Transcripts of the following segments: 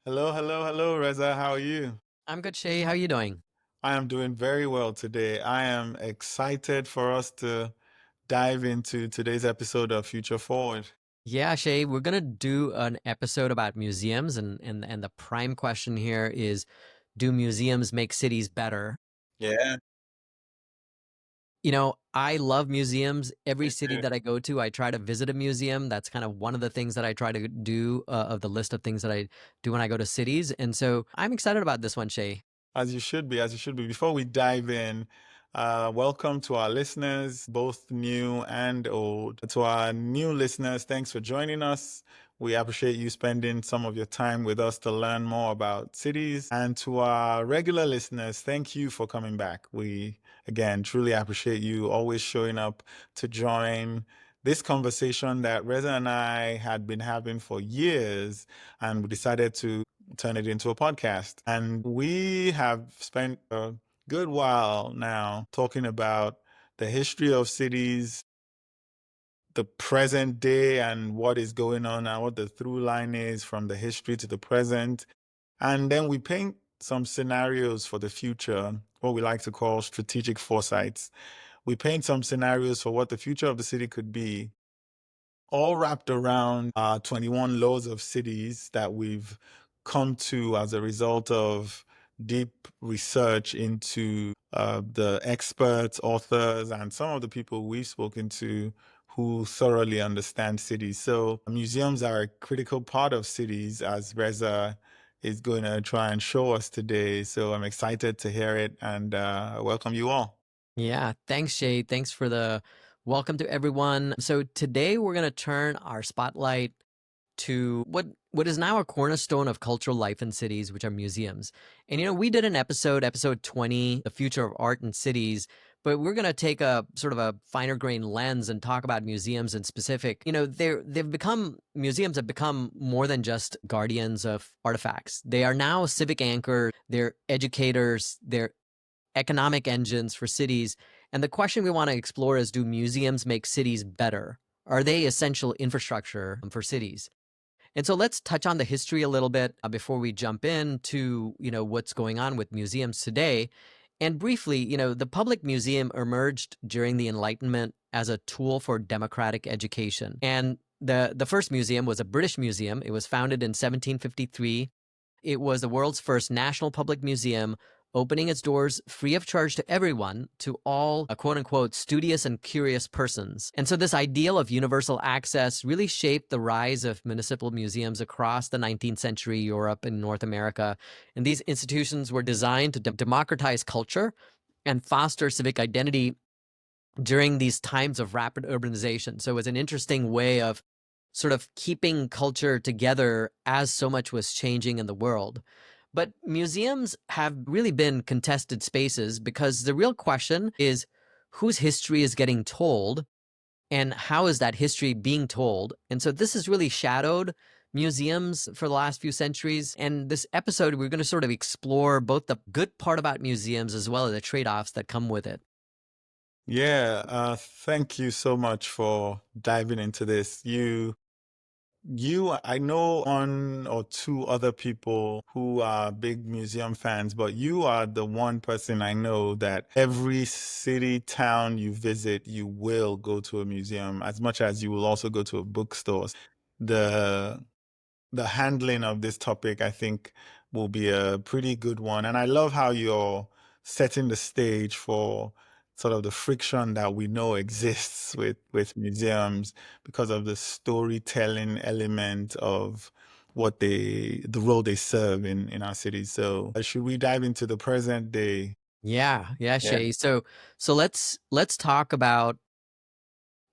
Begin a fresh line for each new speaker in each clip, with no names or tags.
Hello, hello, hello, Reza. How are you?
I'm good, Shay. How you doing?
I am doing very well today. I am excited for us to dive into today's episode of Future Forward.
Yeah, Shay, we're gonna do an episode about museums, and the prime question here is, do museums make cities better?
Yeah,
I love museums. Every
me
city
too.
that I go to, I try to visit a museum. That's kind of one of the things that I try to do of the list of things that I do when I go to cities. And so I'm excited about this one, Shay.
As you should be, as you should be. Before we dive in, welcome to our listeners, both new and old. To our new listeners, thanks for joining us. We appreciate you spending some of your time with us to learn more about cities. And to our regular listeners, thank you for coming back. We, again, truly appreciate you always showing up to join this conversation that Reza and I had been having for years, and we decided to turn it into a podcast. And we have spent a good while now talking about the history of cities, the present day, and what is going on and what the through line is from the history to the present. And then we paint some scenarios for the future, what we like to call strategic foresights. We paint some scenarios for what the future of the city could be, all wrapped around 21 laws of cities that we've come to as a result of deep research into the experts, authors, and some of the people we've spoken to who thoroughly understand cities. So museums are a critical part of cities, as Reza is going to try and show us today. So I'm excited to hear it, and welcome you all.
Yeah, thanks, Shay. Thanks for the welcome to everyone. So today we're gonna turn our spotlight to what is now a cornerstone of cultural life in cities, which are museums. And we did an episode 20, The Future of Art in Cities, but we're going to take a sort of a finer grain lens and talk about museums in specific. Museums have become more than just guardians of artifacts. They are now civic anchors, they're educators, they're economic engines for cities. And the question we want to explore is, do museums make cities better? Are they essential infrastructure for cities? And so let's touch on the history a little bit before we jump into, what's going on with museums today. And briefly, the public museum emerged during the Enlightenment as a tool for democratic education. And the first museum was a British museum. It was founded in 1753. It was the world's first national public museum, opening its doors free of charge to everyone, to all quote unquote studious and curious persons. And so this ideal of universal access really shaped the rise of municipal museums across the 19th century Europe and North America. And these institutions were designed to democratize culture and foster civic identity during these times of rapid urbanization. So it was an interesting way of sort of keeping culture together as so much was changing in the world. But museums have really been contested spaces, because the real question is, whose history is getting told and how is that history being told? And so this has really shadowed museums for the last few centuries. And this episode, we're going to sort of explore both the good part about museums as well as the trade-offs that come with it.
Yeah, thank you so much for diving into this. I know one or two other people who are big museum fans, but you are the one person I know that every city, town you visit, you will go to a museum as much as you will also go to a bookstore. The the handling of this topic, I think, will be a pretty good one. And I love how you're setting the stage for sort of the friction that we know exists with museums because of the storytelling element of the role they serve in our cities. So should we dive into the present day?
Yeah,
Yeah.
Shay. So let's talk about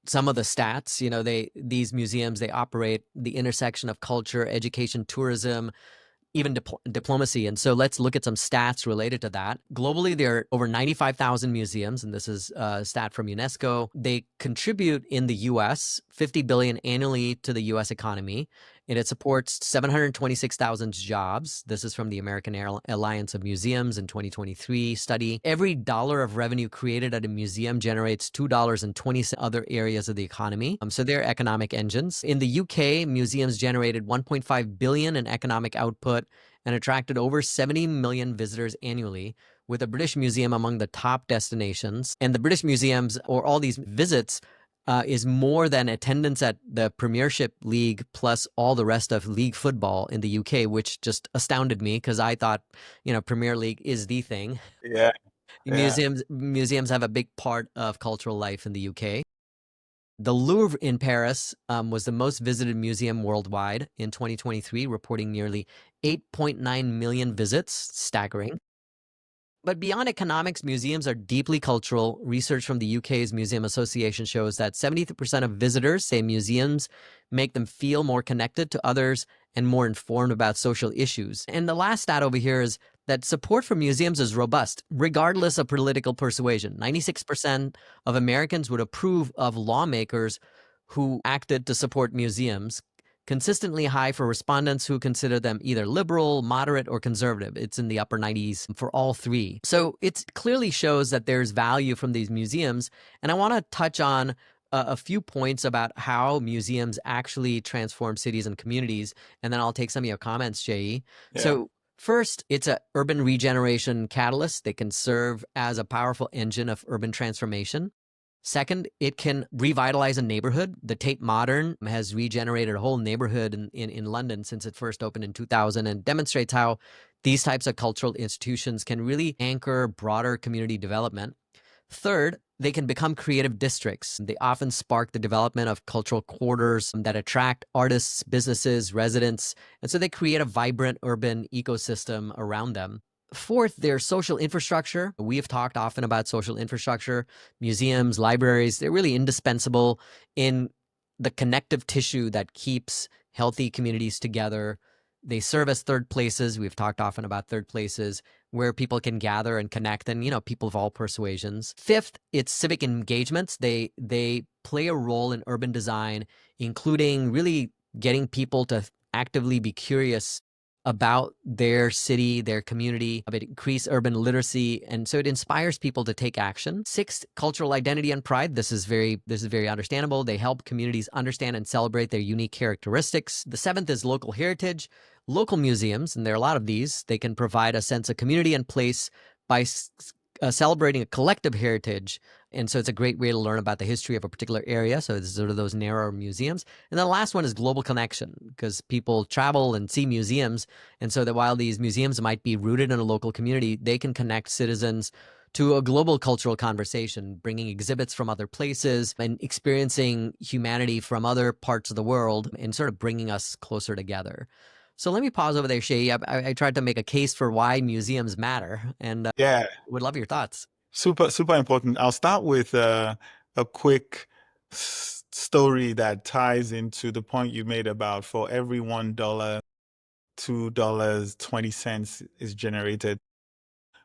some of the stats. These museums, they operate the intersection of culture, education, tourism, even diplomacy. And so let's look at some stats related to that. Globally, there are over 95,000 museums, and this is a stat from UNESCO. They contribute in the US 50 billion annually to the US economy. and it supports 726,000 jobs. This is from the American Alliance of Museums in 2023 study. Every dollar of revenue created at a museum generates $2.20 other areas of the economy. So they're economic engines. In the UK, museums generated 1.5 billion in economic output and attracted over 70 million visitors annually, with the British Museum among the top destinations. And the British Museums, or all these visits, is more than attendance at the Premiership League plus all the rest of league football in the UK, which just astounded me because I thought, Premier League is the thing.
Yeah, yeah,
Museums have a big part of cultural life in the UK. The Louvre in Paris was the most visited museum worldwide in 2023, reporting nearly 8.9 million visits, staggering. But beyond economics, museums are deeply cultural. Research from the UK's Museum Association shows that 73% of visitors say museums make them feel more connected to others and more informed about social issues. And the last stat over here is that support for museums is robust, regardless of political persuasion. 96% of Americans would approve of lawmakers who acted to support museums, consistently high for respondents who consider them either liberal, moderate, or conservative. It's in the upper 90s for all three. So it clearly shows that there's value from these museums. And I want to touch on a few points about how museums actually transform cities and communities. And then I'll take some of your comments, Jay.
yeah,
So first, it's an urban regeneration catalyst. They can serve as a powerful engine of urban transformation. Second, it can revitalize a neighborhood. The Tate Modern has regenerated a whole neighborhood in London since it first opened in 2000, and demonstrates how these types of cultural institutions can really anchor broader community development. Third, they can become creative districts. They often spark the development of cultural quarters that attract artists, businesses, residents, and so they create a vibrant urban ecosystem around them. Fourth, their social infrastructure. We have talked often about social infrastructure. Museums, libraries, they're really indispensable in the connective tissue that keeps healthy communities together. They serve as third places. We've talked often about third places where people can gather and connect, and people of all persuasions. Fifth, it's civic engagements. They play a role in urban design, including really getting people to actively be curious about their city, their community. It increases urban literacy, and so it inspires people to take action. Sixth, cultural identity and pride. This is very understandable. They help communities understand and celebrate their unique characteristics. The seventh is local heritage. Local museums, and there are a lot of these, they can provide a sense of community and place by celebrating a collective heritage. And so it's a great way to learn about the history of a particular area. So it's sort of those narrow museums. And then the last one is global connection, because people travel and see museums. And so that while these museums might be rooted in a local community, they can connect citizens to a global cultural conversation, bringing exhibits from other places and experiencing humanity from other parts of the world and sort of bringing us closer together. So let me pause over there, Shay. I tried to make a case for why museums matter, and
yeah.
would love your thoughts.
Super, super important. I'll start with a quick story that ties into the point you made about for every $1, $2.20 is generated.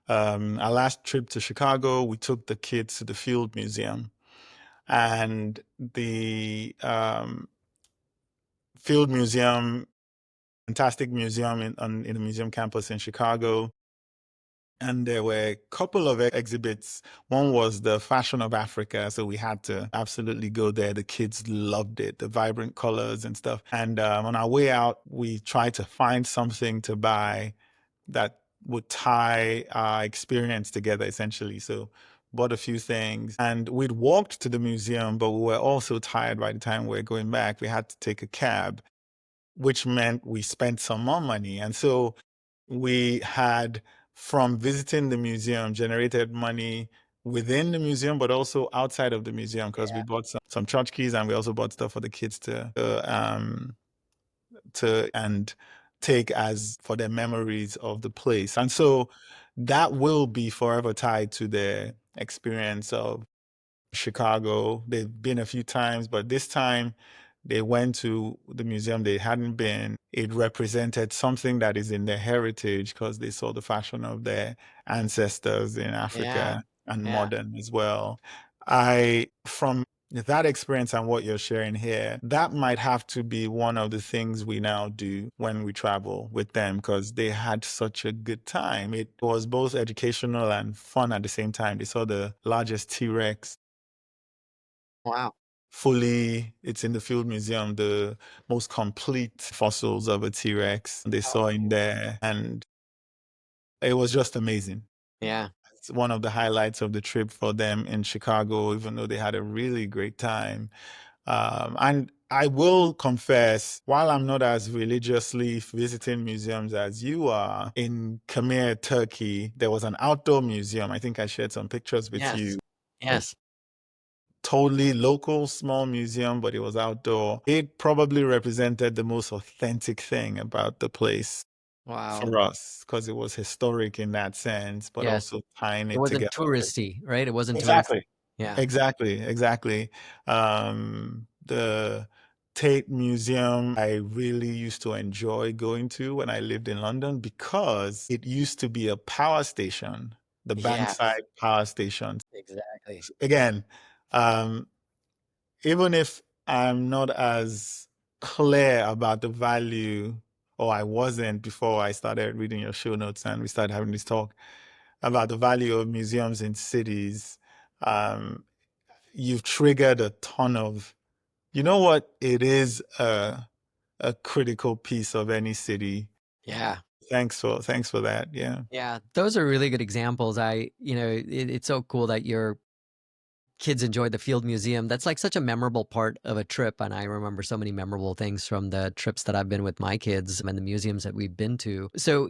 Our last trip to Chicago, we took the kids to the Field Museum, and the Field Museum, fantastic museum in the museum campus in Chicago. And there were a couple of exhibits. One was the fashion of Africa, so we had to absolutely go there. The kids loved it, the vibrant colors and stuff. And on our way out, we tried to find something to buy that would tie our experience together, essentially. So bought a few things, and we'd walked to the museum, but we were also tired by the time we were going back. We had to take a cab, which meant we spent some more money. And so we had, from visiting the museum, generated money within the museum, but also outside of the museum, because we bought some tchotchkes, and we also bought stuff for the kids to and take as for their memories of the place. And so that will be forever tied to their experience of Chicago. They've been a few times, but this time they went to the museum they hadn't been. It represented something that is in their heritage, because they saw the fashion of their ancestors in
Yeah,
Africa and
yeah,
modern as well. From that experience and what you're sharing here, that might have to be one of the things we now do when we travel with them because they had such a good time. It was both educational and fun at the same time. They saw the largest T-Rex
Wow.
fully, it's in the Field Museum, the most complete fossils of a T-Rex they saw in there. And it was just amazing.
Yeah.
It's one of the highlights of the trip for them in Chicago, even though they had a really great time. And I will confess, while I'm not as religiously visiting museums as you are, in Khmer, Turkey, there was an outdoor museum. I think I shared some pictures with
Yes.
you.
Yes.
Totally local, small museum, but it was outdoor. It probably represented the most authentic thing about the place
Wow.
for us because it was historic in that sense, but
Yes.
also tying
It
it
wasn't
together.
touristy, right? It wasn't touristy.
Exactly.
Yeah.
Exactly, exactly. The Tate Museum, I really used to enjoy going to when I lived in London because it used to be a power station, the
Yes.
Bankside power station.
Exactly.
Again, um, even if I'm not as clear about the value, or I wasn't before I started reading your show notes and we started having this talk about the value of museums in cities, um, you've triggered a ton of, you know what? It is a critical piece of any city.
Yeah.
Thanks for that. Yeah.
Yeah. Those are really good examples. It's so cool that your kids enjoyed the Field Museum. That's like such a memorable part of a trip. And I remember so many memorable things from the trips that I've been with my kids and the museums that we've been to. So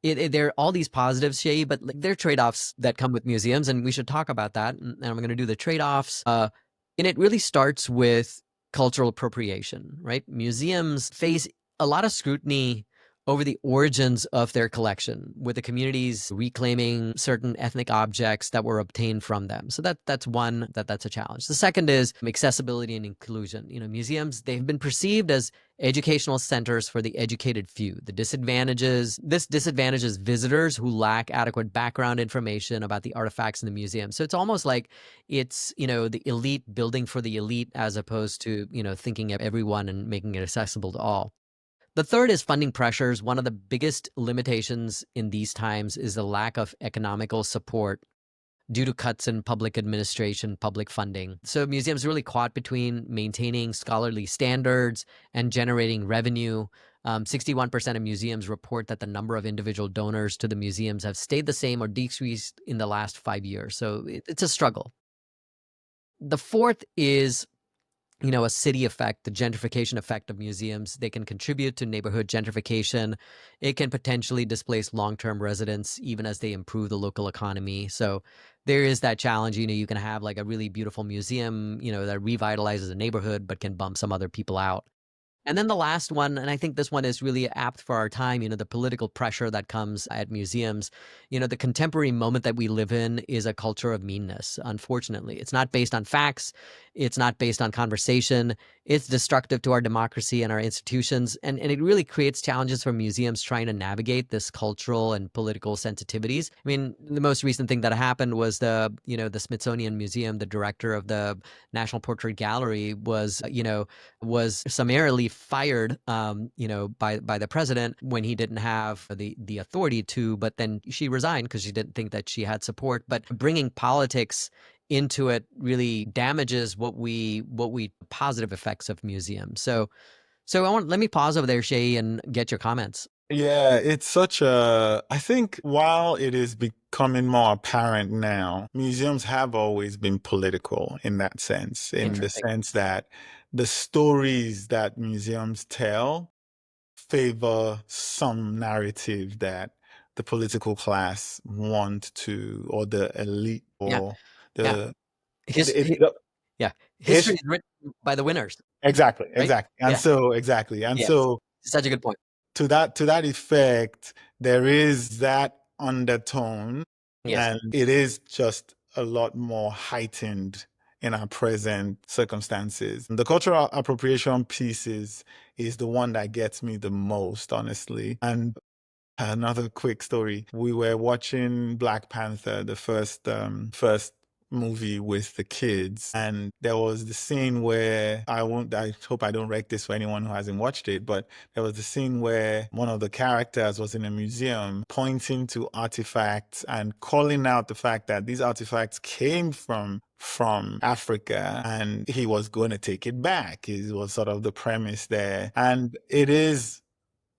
there are all these positives, Shay, but like, there are trade-offs that come with museums, and we should talk about that. And I'm going to do the trade-offs. And it really starts with cultural appropriation, right? Museums face a lot of scrutiny over the origins of their collection, with the communities reclaiming certain ethnic objects that were obtained from them. So that's a challenge. The second is accessibility and inclusion. Museums, they've been perceived as educational centers for the educated few. This disadvantages visitors who lack adequate background information about the artifacts in the museum. So it's almost like it's, the elite building for the elite as opposed to, thinking of everyone and making it accessible to all. The third is funding pressures. One of the biggest limitations in these times is the lack of economical support due to cuts in public administration, public funding. So museums really caught between maintaining scholarly standards and generating revenue. 61% of museums report that the number of individual donors to the museums have stayed the same or decreased in the last 5 years. So it's a struggle. The fourth is a city effect, the gentrification effect of museums. They can contribute to neighborhood gentrification. It can potentially displace long-term residents even as they improve the local economy. So there is that challenge. You can have like a really beautiful museum, that revitalizes a neighborhood but can bump some other people out. And then the last one, and I think this one is really apt for our time, the political pressure that comes at museums. The contemporary moment that we live in is a culture of meanness, unfortunately. It's not based on facts, it's not based on conversation. It's destructive to our democracy and our institutions. And it really creates challenges for museums trying to navigate this cultural and political sensitivities. I mean, the most recent thing that happened was the Smithsonian Museum, the director of the National Portrait Gallery was summarily fired, by the president when he didn't have the authority to. But then she resigned because she didn't think that she had support. But bringing politics into it really damages what we positive effects of museums. So let me pause over there, Shay, and get your comments.
Yeah, it's such a, I think while it is becoming more apparent now, museums have always been political in that sense, in the
Interesting.
sense that the stories that museums tell favor some narrative that the political class want to, or the elite,
Yeah,
or
yeah.
the,
His,
it,
hi-
it,
yeah. History
his,
is written by the winners,
exactly,
right?
exactly. And
Yeah.
so, exactly. And
Yes.
so,
Such a good point.
to that effect, there is that undertone,
Yes.
and it is just a lot more heightened in our present circumstances. The cultural appropriation piece is the one that gets me the most, honestly. And another quick story: we were watching Black Panther, the first movie with the kids, and there was the scene where I hope I don't wreck this for anyone who hasn't watched it, but there was the scene where one of the characters was in a museum pointing to artifacts and calling out the fact that these artifacts came from Africa and he was going to take it back. It was sort of the premise there. And it is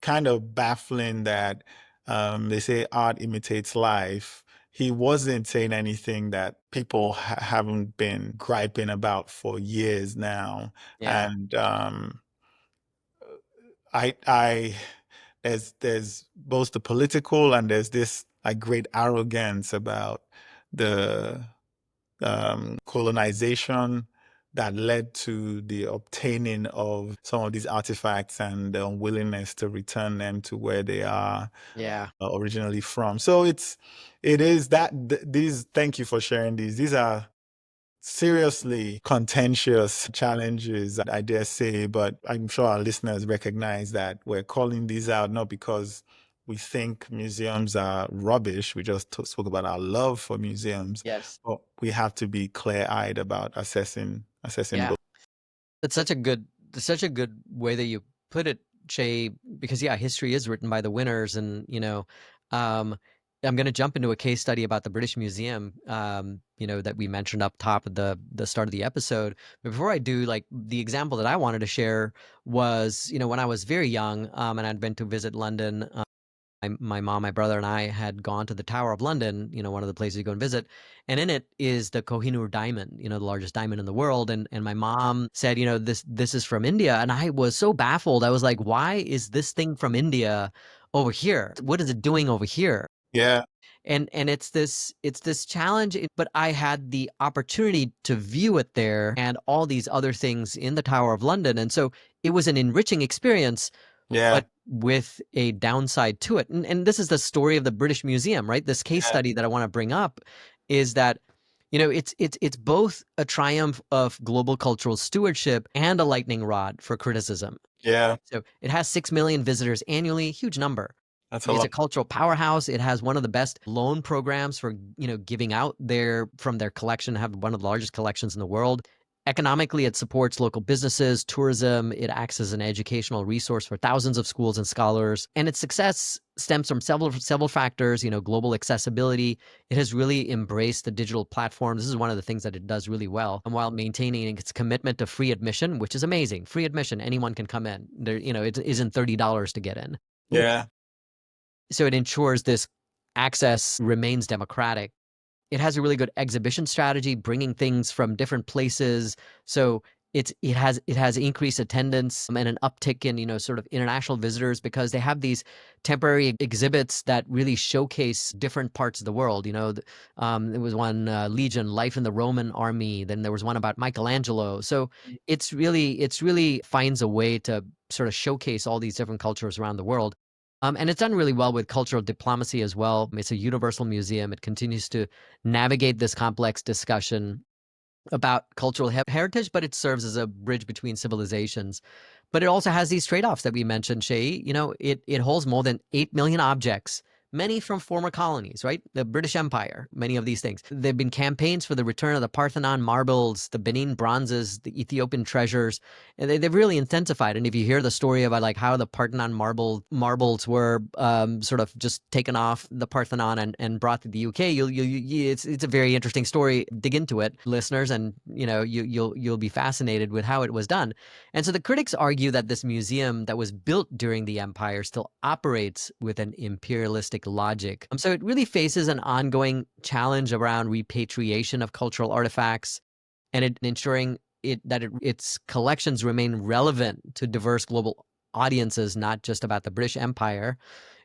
kind of baffling that they say art imitates life. He wasn't saying anything that people haven't been griping about for years now.
Yeah.
And I there's both the political and there's this like great arrogance about the colonization that led to the obtaining of some of these artifacts and the unwillingness to return them to where they are
Yeah.
originally from. So it is that these. Thank you for sharing these. These are seriously contentious challenges, I dare say, but I'm sure our listeners recognize that we're calling these out not because we think museums are rubbish. We just spoke about our love for museums,
Yes.
but we have to be clear-eyed about assessing
Yeah.
both.
That's such a good way that you put it, Shay, because yeah, history is written by the winners. And um I'm going to jump into a case study about the British Museum, that we mentioned up top at the start of the episode. But before I do, like, the example that I wanted to share was, when I was very young, and I'd been to visit London. My mom, my brother, and I had gone to the Tower of London, one of the places you go and visit. And in it is the Kohinoor diamond, the largest diamond in the world. And my mom said, this is from India. And I was so baffled. I was like, why is this thing from India over here? What is it doing over here?
Yeah,
And it's this challenge, but I had the opportunity to view it there and all these other things in the Tower of London. And so it was an enriching experience,
yeah,
but with a downside to it. And this is the story of the British Museum, right? This case
yeah,
study that I want to bring up is that, it's both a triumph of global cultural stewardship and a lightning rod for criticism.
yeah.
So it has 6 million visitors annually, huge number.
That's a
It's
lot.
a cultural powerhouse. It has one of the best loan programs for, giving out from their collection, have one of the largest collections in the world. Economically, it supports local businesses, tourism. It acts as an educational resource for thousands of schools and scholars. And its success stems from several factors, global accessibility. It has really embraced the digital platforms. This is one of the things that it does really well. And while maintaining its commitment to free admission, which is amazing. Free admission, anyone can come in. There, it isn't $30 to get in.
Yeah,
So it ensures this access remains democratic. It has a really good exhibition strategy, bringing things from different places. So it has increased attendance and an uptick in, sort of international visitors, because they have these temporary exhibits that really showcase different parts of the world. There was one, Legion, Life in the Roman Army. Then there was one about Michelangelo. So it's really finds a way to sort of showcase all these different cultures around the world. And it's done really well with cultural diplomacy as well. It's a universal museum. It continues to navigate this complex discussion about cultural heritage, but it serves as a bridge between civilizations. But it also has these trade-offs that we mentioned, Shay. It holds more than 8 million objects, many from former colonies, right? The British Empire, many of these things. There've been campaigns for the return of the Parthenon marbles, the Benin bronzes, the Ethiopian treasures, and they've really intensified. And if you hear the story about like how the Parthenon marbles were sort of just taken off the Parthenon and brought to the UK, it's a very interesting story. Dig into it, listeners, and you'll be fascinated with how it was done. And so the critics argue that this museum that was built during the empire still operates with an imperialistic logic. So it really faces an ongoing challenge around repatriation of cultural artifacts and ensuring its collections remain relevant to diverse global audiences, not just about the British Empire.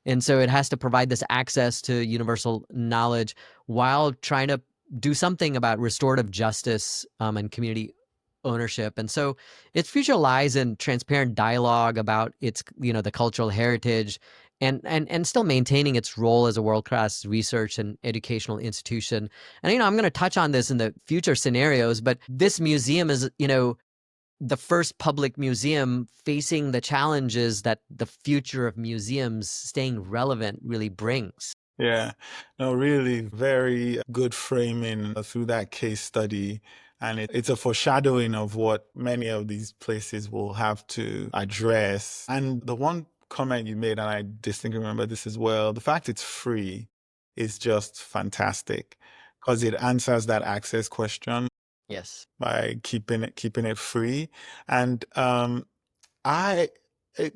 And so it has to provide this access to universal knowledge while trying to do something about restorative justice, and community ownership. And so its future lies in transparent dialogue about its, the cultural heritage, and still maintaining its role as a world-class research and educational institution. And I'm going to touch on this in the future scenarios, but this museum is, the first public museum facing the challenges that the future of museums staying relevant really brings.
Yeah, no, really very good framing through that case study. And it's a foreshadowing of what many of these places will have to address. And the one comment you made, and I distinctly remember this as well, the fact it's free is just fantastic because it answers that access question
Yes.
by keeping it free. And I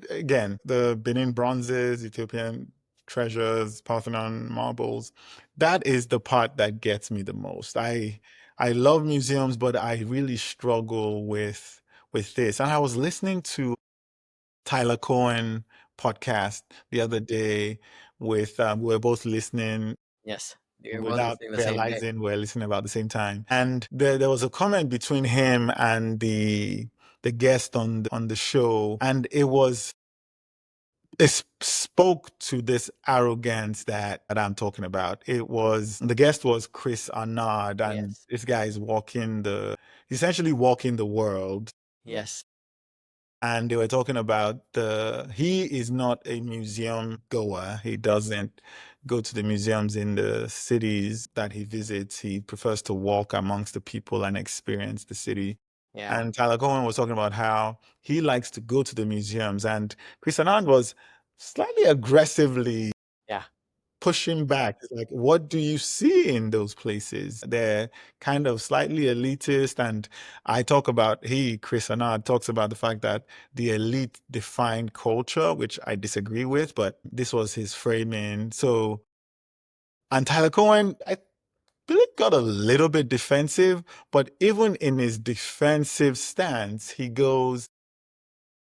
again, the Benin bronzes, Ethiopian treasures, Parthenon marbles, that is the part that gets me the most. I love museums, but I really struggle with this. And I was listening to Tyler Cohen podcast the other day with we were both listening
Yes. You're both
without
listening the same day.
realizing we're listening about the same time. And there was a comment between him and the guest on the show, and it spoke to this arrogance that I'm talking about. It was the guest was Chris Arnard, and
Yes.
this guy is essentially walking the world.
Yes.
And they were talking about he is not a museum goer. He doesn't go to the museums in the cities that he visits. He prefers to walk amongst the people and experience the city.
Yeah.
And Tyler Cohen was talking about how he likes to go to the museums. And Chris Anand was slightly aggressively
Yeah.
pushing back. It's like, what do you see in those places? They're kind of slightly elitist. And Chris Anand, talks about the fact that the elite defined culture, which I disagree with, but this was his framing. So, and Tyler Cohen, I believe, got a little bit defensive, but even in his defensive stance, he goes,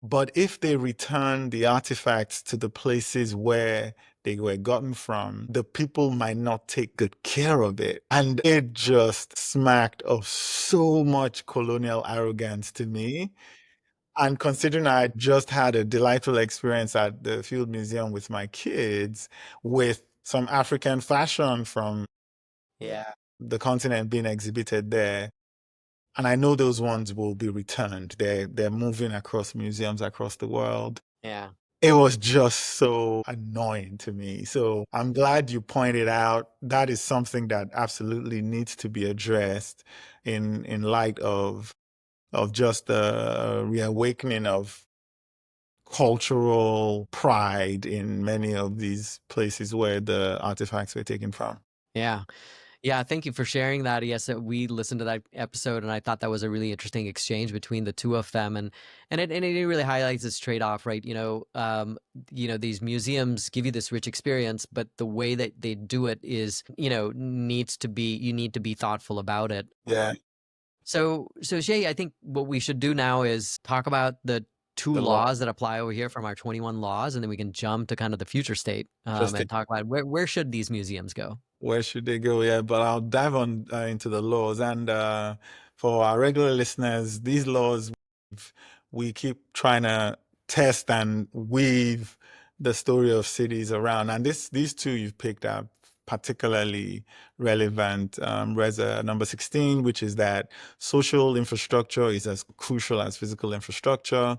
but if they return the artifacts to the places where they were gotten from, the people might not take good care of it. And it just smacked of so much colonial arrogance to me. And considering I just had a delightful experience at the Field Museum with my kids with some African fashion from
Yeah.
the continent being exhibited there, and I know those ones will be returned. They're moving across museums across the world.
Yeah.
It was just so annoying to me. So I'm glad you pointed out that is something that absolutely needs to be addressed in light of just the reawakening of cultural pride in many of these places where the artifacts were taken from.
Yeah. Yeah, thank you for sharing that. Yes, we listened to that episode, and I thought that was a really interesting exchange between the two of them, and it really highlights this trade off, right? These museums give you this rich experience, but the way that they do it is, you need to be thoughtful about it.
Yeah,
So Shay, I think what we should do now is talk about the two
the law.
laws that apply over here from our 21 laws, and then we can jump to kind of the future state,
Interesting.
and talk about where should these museums go.
Where should they go? Yeah, but I'll dive on into the laws. And for our regular listeners, these laws, we keep trying to test and weave the story of cities around. And these two you've picked up particularly relevant. Reza, number 16, which is that social infrastructure is as crucial as physical infrastructure.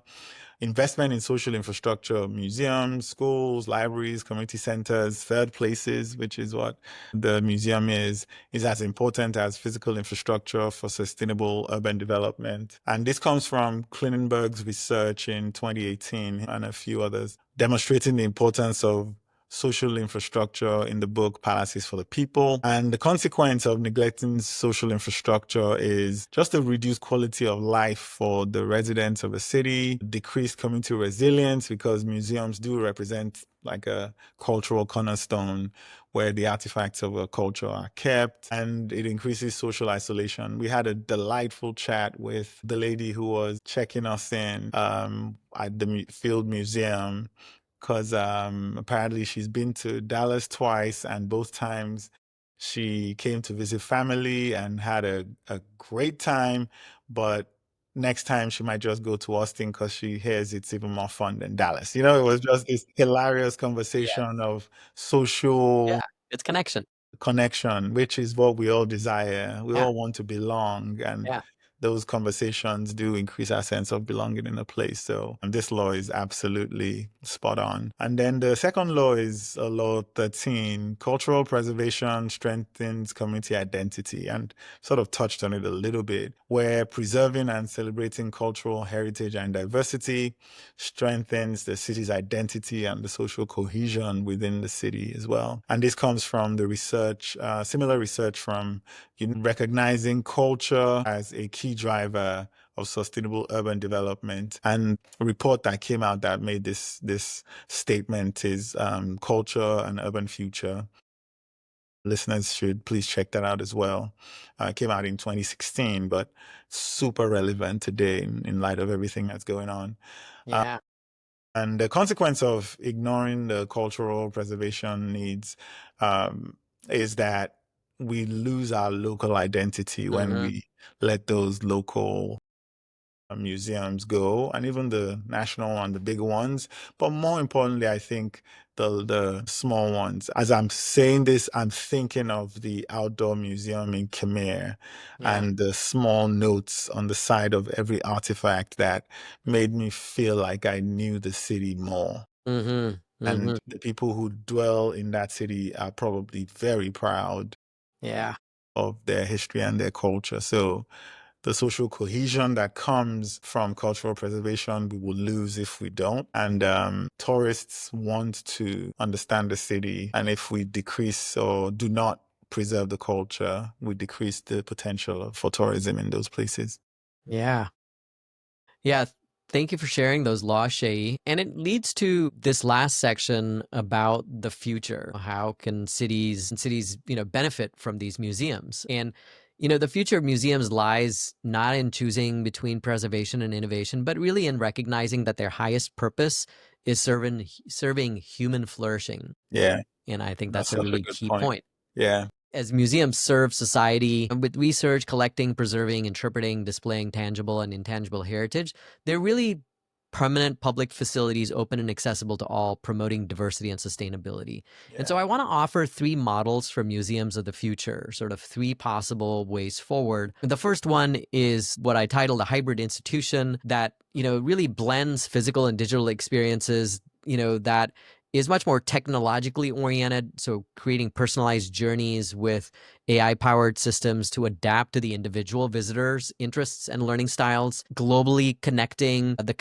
Investment in social infrastructure, museums, schools, libraries, community centers, third places, which is what the museum is as important as physical infrastructure for sustainable urban development. And this comes from Klinenberg's research in 2018 and a few others, demonstrating the importance of social infrastructure in the book Palaces for the People. And the consequence of neglecting social infrastructure is just a reduced quality of life for the residents of a city, decreased community resilience because museums do represent like a cultural cornerstone where the artifacts of a culture are kept, and it increases social isolation. We had a delightful chat with the lady who was checking us in at the Field Museum because apparently she's been to Dallas twice, and both times she came to visit family and had a great time. But next time she might just go to Austin because she hears it's even more fun than Dallas. It was just this hilarious conversation
Yes.
of
Yeah,
social
it's connection.
connection, which is what we all desire. We
Yeah.
all want to belong. And
Yeah.
those conversations do increase our sense of belonging in a place. So this law is absolutely spot on. And then the second law is law 13. Cultural preservation strengthens community identity, and sort of touched on it a little bit, where preserving and celebrating cultural heritage and diversity strengthens the city's identity and the social cohesion within the city as well. And this comes from the research, similar research from recognizing culture as a key driver of sustainable urban development. And a report that came out that made this statement is Culture and Urban Future. Listeners should please check that out as well. It came out in 2016, but super relevant today in light of everything that's going on.
Yeah.
And the consequence of ignoring the cultural preservation needs is that we lose our local identity when
Mm-hmm.
we let those local museums go, and even the national and the big ones. But more importantly, I think the small ones. As I'm saying this, I'm thinking of the outdoor museum in Khmer
Yeah.
and the small notes on the side of every artifact that made me feel like I knew the city more.
Mm-hmm. Mm-hmm.
And the people who dwell in that city are probably very proud
Yeah.
of their history and their culture. So the social cohesion that comes from cultural preservation, we will lose if we don't. And tourists want to understand the city. And if we decrease or do not preserve the culture, we decrease the potential for tourism in those places.
Yeah. Yeah. Thank you for sharing those laws, Shay. And it leads to this last section about the future. How can cities, benefit from these museums? And the future of museums lies not in choosing between preservation and innovation, but really in recognizing that their highest purpose is serving human flourishing.
Yeah,
And I think
that's
that's a
such a
really
good
key
point.
point.
Yeah,
As museums serve society with research, collecting, preserving, interpreting, displaying tangible and intangible heritage, they're really permanent public facilities open and accessible to all, promoting diversity and sustainability. And so
yeah,
I want to offer three models for museums of the future, sort of three possible ways forward. The first one is what I titled a hybrid institution that, really blends physical and digital experiences, that is much more technologically oriented, so creating personalized journeys with AI-powered systems to adapt to the individual visitors' interests and learning styles, globally connecting the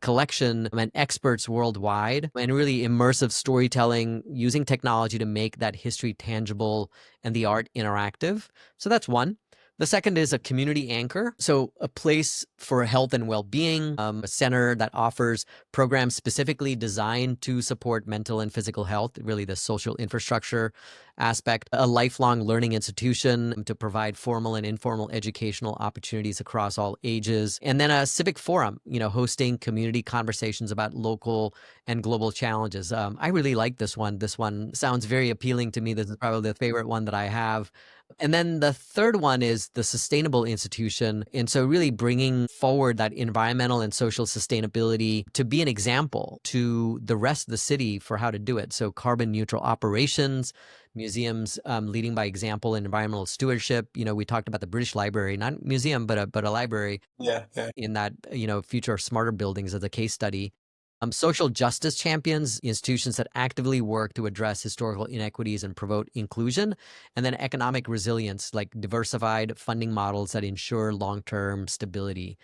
collection and experts worldwide, and really immersive storytelling using technology to make that history tangible and the art interactive. So that's one. The second is a community anchor. So a place for health and well-being, a center that offers programs specifically designed to support mental and physical health, really the social infrastructure aspect, a lifelong learning institution to provide formal and informal educational opportunities across all ages, and then a civic forum, hosting community conversations about local and global challenges. I really like this one. This one sounds very appealing to me. This is probably the favorite one that I have. And then the third one is the sustainable institution. And so really bringing forward that environmental and social sustainability to be an example to the rest of the city for how to do it. So carbon neutral operations, museums leading by example in environmental stewardship. We talked about the British Library, not a museum, but a library
yeah, yeah,
in that, future smarter buildings as a case study. Social justice champions, institutions that actively work to address historical inequities and promote inclusion, and then economic resilience, like diversified funding models that ensure long-term stability.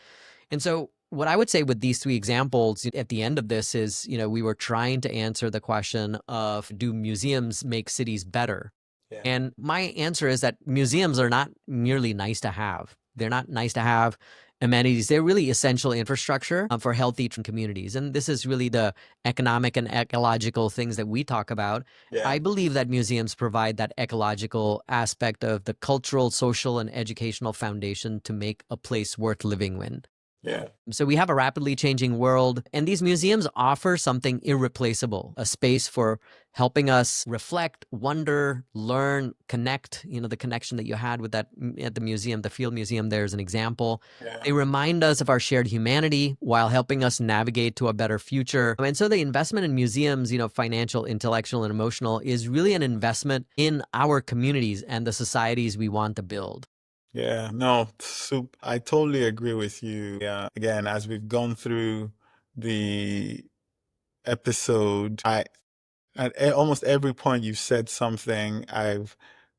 And so what I would say with these three examples at the end of this is, we were trying to answer the question of, do museums make cities better?
yeah,
And my answer is that museums are not merely nice to have. They're not nice to have amenities. They're really essential infrastructure for healthy communities. And this is really the economic and ecological things that we talk about.
yeah,
I believe that museums provide that ecological aspect of the cultural, social, and educational foundation to make a place worth living in.
yeah,
So we have a rapidly changing world, and these museums offer something irreplaceable, a space for helping us reflect, wonder, learn, connect, the connection that you had with that at the museum, the Field Museum there is an example.
yeah,
They remind us of our shared humanity while helping us navigate to a better future. And so the investment in museums, financial, intellectual, and emotional, is really an investment in our communities and the societies we want to build.
Yeah, no, I totally agree with you. Yeah, again, as we've gone through the episode, almost every point you've said something, I've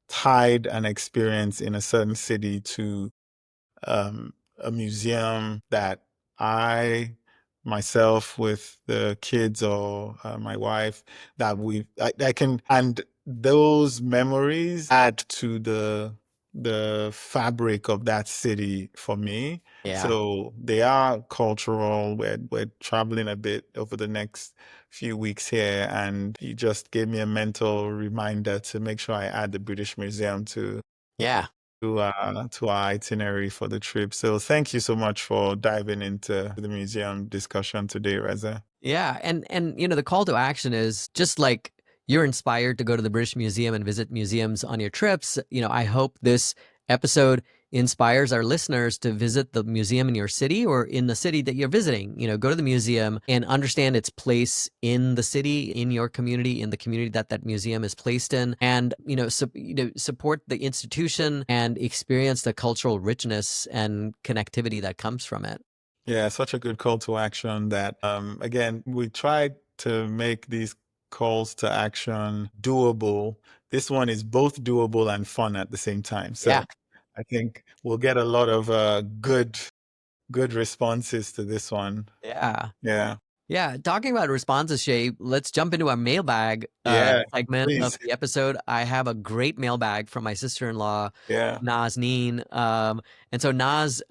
tied an experience in a certain city to a museum that I myself with the kids or my wife that I can, and those memories add to the fabric of that city for me.
Yeah.
So they are cultural. We're traveling a bit over the next few weeks here, and you just gave me a mental reminder to make sure I add the British Museum
Yeah.
to our itinerary for the trip. So thank you so much for diving into the museum discussion today, Reza.
Yeah, and the call to action is just like you're inspired to go to the British Museum and visit museums on your trips. I hope this episode inspires our listeners to visit the museum in your city or in the city that you're visiting. Go to the museum and understand its place in the city, in your community, in the community that that museum is placed in, and support the institution and experience the cultural richness and connectivity that comes from it.
Yeah, such a good call to action that, again, we tried to make these calls to action doable. This one is both doable and fun at the same time.
Yeah.
So I think we'll get a lot of good responses to this one.
Yeah.
Yeah.
Yeah, talking about responses, Shay, let's jump into our mailbag
Yeah,
segment of
please.
the episode. I have a great mailbag from my sister-in-law,
Yeah.
Nazneen. And so Naz,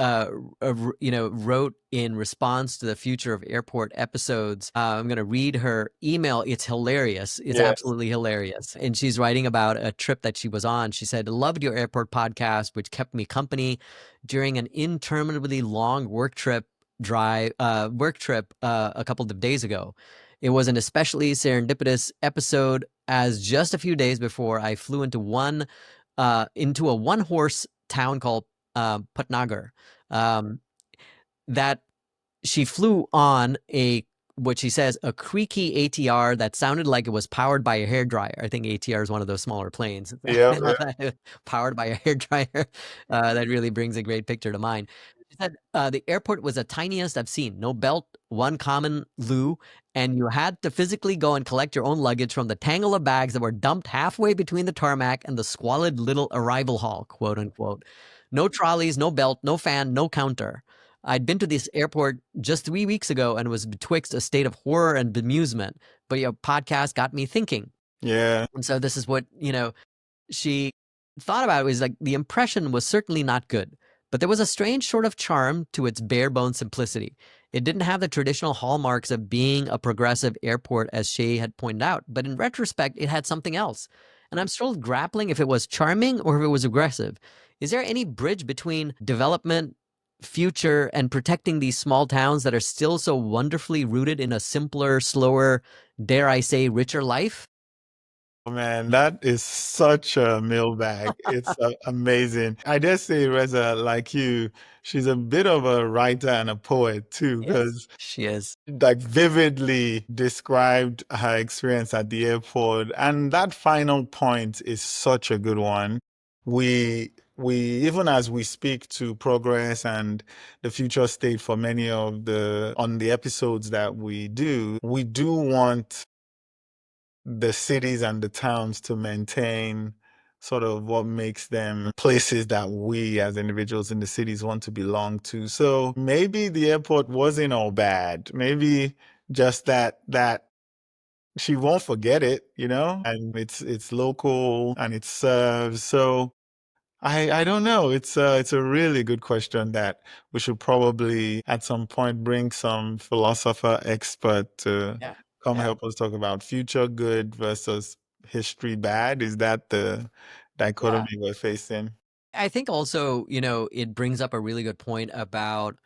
wrote in response to the future of airport episodes. I'm going to read her email. It's hilarious. It's
Yes.
absolutely hilarious. And she's writing about a trip that she was on. She said, "Loved your airport podcast, which kept me company during an interminably long work trip a couple of days ago. It was an especially serendipitous episode, as just a few days before I flew into a one horse town called Patnagar. Um, that she flew on what she says, a creaky ATR that sounded like it was powered by a hairdryer. I think ATR is one of those smaller planes.
Yeah.
Powered by a hairdryer. That really brings a great picture to mind. She said the airport was the tiniest I've seen. No belt, one common loo, and you had to physically go and collect your own luggage from the tangle of bags that were dumped halfway between the tarmac and the squalid little arrival hall, quote unquote. No trolleys, no belt, no fan, no counter. I'd been to this airport just 3 weeks ago and was betwixt a state of horror and bemusement, but your podcast got me thinking.
Yeah.
And so this is what, she thought about. It was like the impression was certainly not good, but there was a strange sort of charm to its bare bone simplicity. It didn't have the traditional hallmarks of being a progressive airport, as Shay had pointed out, but in retrospect, it had something else. And I'm still grappling if it was charming or if it was aggressive. Is there any bridge between development, future, and protecting these small towns that are still so wonderfully rooted in a simpler, slower, dare I say, richer life?
Oh, man, that is such a mailbag. It's amazing. I dare say, Reza, like you, she's a bit of a writer and a poet too,
Yes,
because
she is.
like vividly described her experience at the airport. And that final point is such a good one. We even as we speak to progress and the future state for many of the episodes that we do want the cities and the towns to maintain sort of what makes them places that we as individuals in the cities want to belong to. So maybe the airport wasn't all bad. Maybe just that she won't forget it, and it's local and it serves. So I don't know. It's a really good question that we should probably at some point bring some philosopher expert to
Yeah.
come
Yeah.
help us talk about future good versus history bad. Is that the
Yeah.
dichotomy we're facing?
I think also, it brings up a really good point about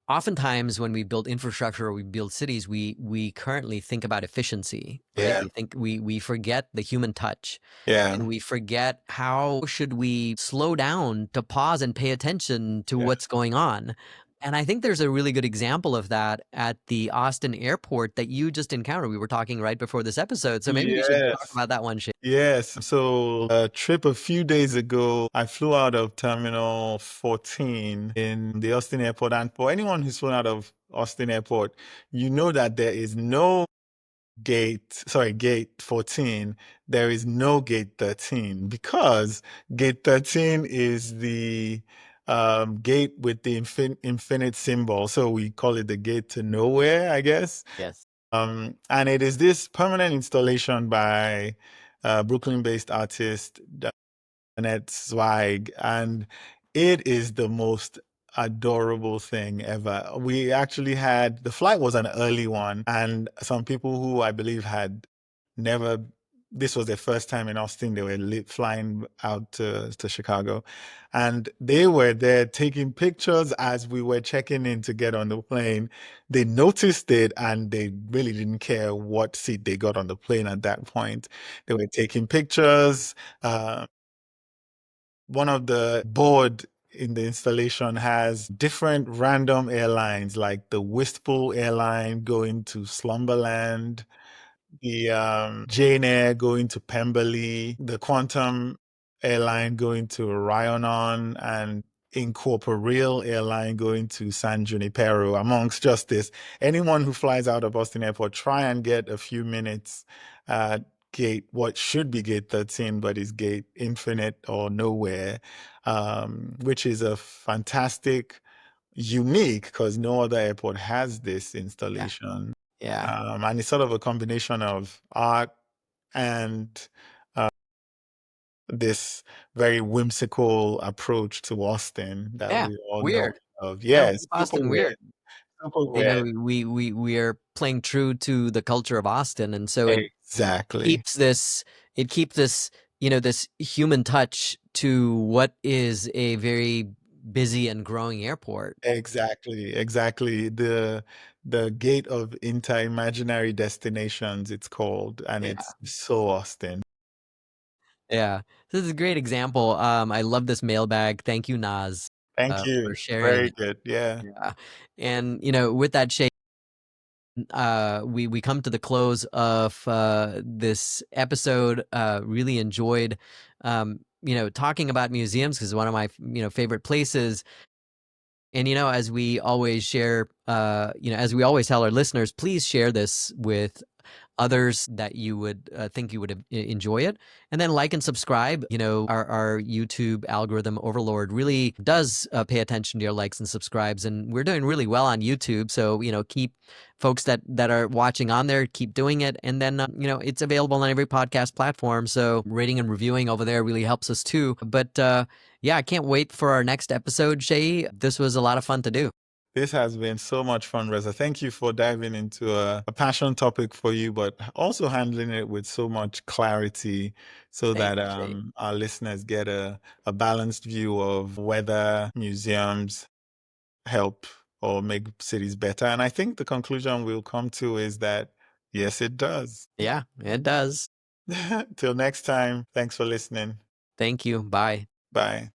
oftentimes when we build infrastructure or we build cities, we currently think about efficiency, right?
Yeah,
We forget the human touch,
yeah,
and we forget how should we slow down to pause and pay attention to
yeah,
what's going on. And I think there's a really good example of that at the Austin airport that you just encountered. We were talking right before this episode, so maybe we should talk
Yes.
about that one, Shay.
Yes. So a trip a few days ago, I flew out of Terminal 14 in the Austin airport. And for anyone who's flown out of Austin airport, you know that there is no gate 14, there is no gate 13, because gate 13 is the gate with the infinite symbol. So we call it the gate to nowhere, I guess.
Yes.
And it is this permanent installation by Brooklyn-based artist Annette Zweig, and it is the most adorable thing ever. We actually had, the flight was an early one, and some people who I believe had never, this was their first time in Austin, they were flying out to Chicago, and they were there taking pictures as we were checking in to get on the plane. They noticed it and they really didn't care what seat they got on the plane at that point. They were taking pictures. One of the board in the installation has different random airlines, like the Wistful airline going to Slumberland, the Jane Air going to Pemberley, the Quantum airline going to Ryonon, and Incorporeal airline going to San Junipero, amongst just this. Anyone who flies out of Boston Airport, try and get a few minutes at gate, what should be gate 13, but is gate infinite or nowhere, which is a fantastic, unique, because no other airport has this
Yeah.
installation.
Yeah.
And it's sort of a combination of art and uh, this very whimsical approach to Austin that
Yeah.
we all know
Weird.
of.
Yeah,
Yes,
keep
super
Austin
weird,
weird.
super
You know,
weird.
we are playing true to the culture of Austin, and so
Exactly.
keeps this it keeps this, this human touch to what is a very busy and growing airport.
Exactly, exactly. The gate of inter-imaginary destinations, it's called, and
Yeah.
it's so Austin.
Yeah. This is a great example. I love this mailbag. Thank you, Naz,
Thank you.
for sharing.
Very good. Yeah.
Yeah. And, with that shade, we come to the close of this episode. Really enjoyed, talking about museums because one of my, favorite places. And, as we always share, as we always tell our listeners, please share this with others that you would think you would enjoy it. And then like and subscribe. Our YouTube algorithm overlord really does pay attention to your likes and subscribes. And we're doing really well on YouTube. So, keep folks that are watching on there, keep doing it. And then, it's available on every podcast platform. So rating and reviewing over there really helps us too. But yeah, I can't wait for our next episode, Shay. This was a lot of fun to do.
This has been so much fun, Reza. Thank you for diving into a passion topic for you, but also handling it with so much clarity so
Thank
that
you, Shay.
our listeners get a balanced view of whether museums help or make cities better. And I think the conclusion we'll come to is that, yes, it does.
Yeah, it does.
Till next time, thanks for listening.
Thank you. Bye.
Bye.